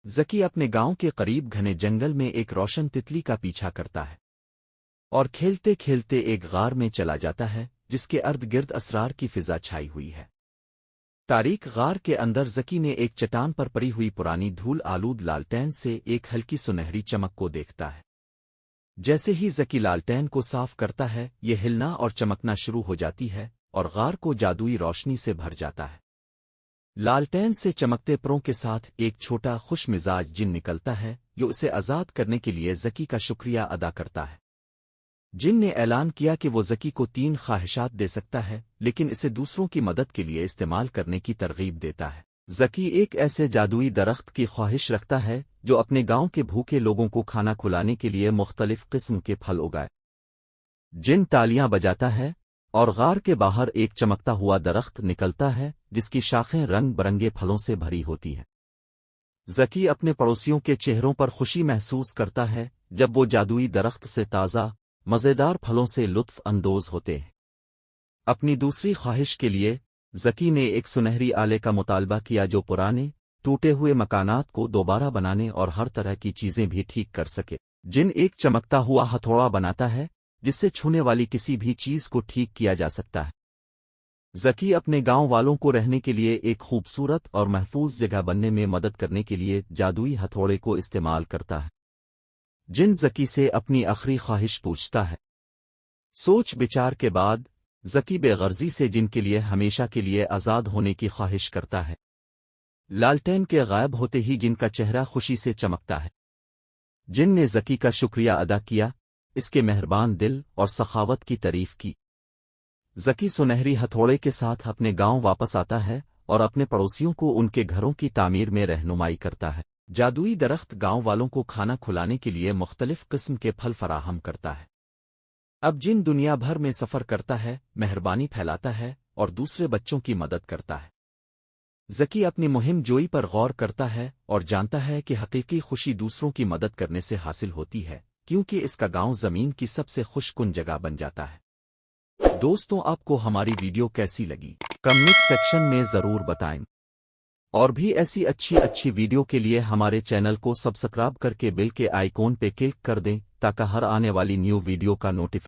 زکی اپنے گاؤں کے قریب گھنے جنگل میں ایک روشن تتلی کا پیچھا کرتا ہے اور کھیلتے کھیلتے ایک غار میں چلا جاتا ہے جس کے ارد گرد اسرار کی فضا چھائی ہوئی ہے۔ تاریک غار کے اندر زکی نے ایک چٹان پر پڑی ہوئی پرانی دھول آلود لالٹین سے ایک ہلکی سنہری چمک کو دیکھتا ہے۔ جیسے ہی زکی لالٹین کو صاف کرتا ہے یہ ہلنا اور چمکنا شروع ہو جاتی ہے اور غار کو جادوئی روشنی سے بھر جاتا ہے۔ لالٹین سے چمکتے پروں کے ساتھ ایک چھوٹا خوش مزاج جن نکلتا ہے جو اسے آزاد کرنے کے لیے زکی کا شکریہ ادا کرتا ہے۔ جن نے اعلان کیا کہ وہ زکی کو 3 خواہشات دے سکتا ہے لیکن اسے دوسروں کی مدد کے لیے استعمال کرنے کی ترغیب دیتا ہے۔ زکی ایک ایسے جادوئی درخت کی خواہش رکھتا ہے جو اپنے گاؤں کے بھوکے لوگوں کو کھانا کھلانے کے لیے مختلف قسم کے پھل اگائے۔ جن تالیاں بجاتا ہے اور غار کے باہر ایک چمکتا ہوا درخت نکلتا ہے جس کی شاخیں رنگ برنگے پھلوں سے بھری ہوتی ہیں۔ زکی اپنے پڑوسیوں کے چہروں پر خوشی محسوس کرتا ہے جب وہ جادوئی درخت سے تازہ مزیدار پھلوں سے لطف اندوز ہوتے ہیں۔ اپنی دوسری خواہش کے لیے زکی نے ایک سنہری آلے کا مطالبہ کیا جو پرانے ٹوٹے ہوئے مکانات کو دوبارہ بنانے اور ہر طرح کی چیزیں بھی ٹھیک کر سکے۔ جن ایک چمکتا ہوا ہتھوڑا بناتا ہے جس سے چھونے والی کسی بھی چیز کو ٹھیک کیا جا سکتا ہے۔ زکی اپنے گاؤں والوں کو رہنے کے لیے ایک خوبصورت اور محفوظ جگہ بننے میں مدد کرنے کے لیے جادوئی ہتھوڑے کو استعمال کرتا ہے۔ جن زکی سے اپنی آخری خواہش پوچھتا ہے۔ سوچ بچار کے بعد زکی بے غرضی سے جن کے لیے ہمیشہ کے لیے آزاد ہونے کی خواہش کرتا ہے۔ لالٹین کے غائب ہوتے ہی جن کا چہرہ خوشی سے چمکتا ہے۔ جن نے زکی کا شکریہ ادا کیا، اس کے مہربان دل اور سخاوت کی تعریف کی۔ زکی سنہری ہتھوڑے کے ساتھ اپنے گاؤں واپس آتا ہے اور اپنے پڑوسیوں کو ان کے گھروں کی تعمیر میں رہنمائی کرتا ہے۔ جادوئی درخت گاؤں والوں کو کھانا کھلانے کے لیے مختلف قسم کے پھل فراہم کرتا ہے۔ اب جن دنیا بھر میں سفر کرتا ہے، مہربانی پھیلاتا ہے اور دوسرے بچوں کی مدد کرتا ہے۔ زکی اپنی مہم جوئی پر غور کرتا ہے اور جانتا ہے کہ حقیقی خوشی دوسروں کی مدد کرنے سے حاصل ہوتی ہے کیونکہ اس کا گاؤں زمین کی سب سے خوش کن جگہ بن جاتا ہے۔ دوستوں، آپ کو ہماری ویڈیو کیسی لگی؟ کمنٹ سیکشن میں ضرور بتائیں۔ اور بھی ایسی اچھی ویڈیو کے لیے ہمارے چینل کو سبسکرائب کر کے بیل کے آئیکن پہ کلک کر دیں تاکہ ہر آنے والی نیو ویڈیو کا نوٹیفیکیشن